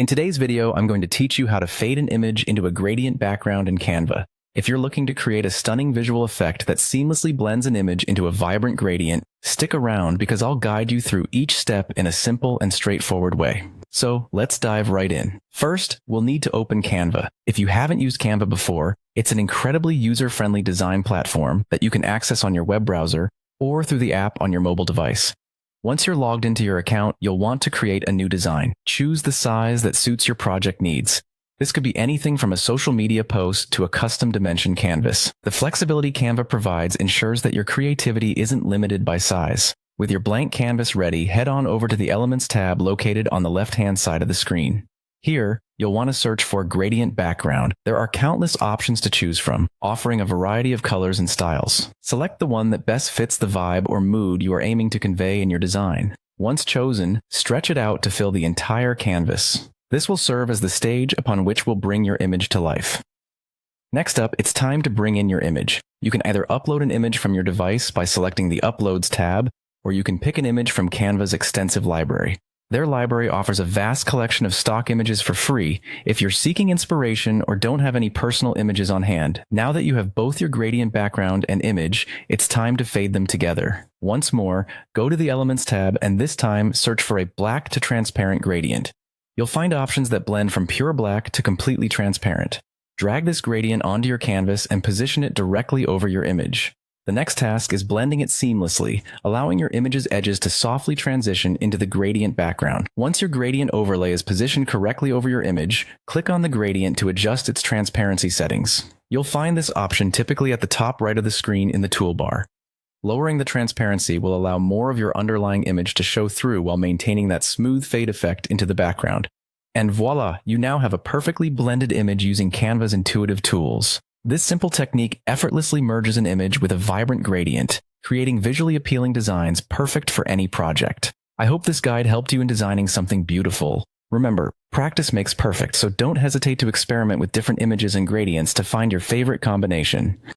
In today's video, I'm going to teach you how to fade an image into a gradient background in Canva. If you're looking to create a stunning visual effect that seamlessly blends an image into a vibrant gradient, stick around because I'll guide you through each step in a simple and straightforward way. So let's dive right in. First, we'll need to open Canva. If you haven't used Canva before, it's an incredibly user-friendly design platform that you can access on your web browser or through the app on your mobile device. Once you're logged into your account, you'll want to create a new design. Choose the size that suits your project needs. This could be anything from a social media post to a custom dimension canvas. The flexibility Canva provides ensures that your creativity isn't limited by size. With your blank canvas ready, head on over to the Elements tab located on the left-hand side of the screen. Here, you'll want to search for Gradient Background. There are countless options to choose from, offering a variety of colors and styles. Select the one that best fits the vibe or mood you are aiming to convey in your design. Once chosen, stretch it out to fill the entire canvas. This will serve as the stage upon which we'll bring your image to life. Next up, it's time to bring in your image. You can either upload an image from your device by selecting the Uploads tab, or you can pick an image from Canva's extensive library. Their library offers a vast collection of stock images for free. If you're seeking inspiration or don't have any personal images on hand, now that you have both your gradient background and image, it's time to fade them together. Once more, go to the Elements tab and this time search for a black to transparent gradient. You'll find options that blend from pure black to completely transparent. Drag this gradient onto your canvas and position it directly over your image. The next task is blending it seamlessly, allowing your image's edges to softly transition into the gradient background. Once your gradient overlay is positioned correctly over your image, click on the gradient to adjust its transparency settings. You'll find this option typically at the top right of the screen in the toolbar. Lowering the transparency will allow more of your underlying image to show through while maintaining that smooth fade effect into the background. And voila, you now have a perfectly blended image using Canva's intuitive tools. This simple technique effortlessly merges an image with a vibrant gradient, creating visually appealing designs perfect for any project. I hope this guide helped you in designing something beautiful. Remember, practice makes perfect, so don't hesitate to experiment with different images and gradients to find your favorite combination.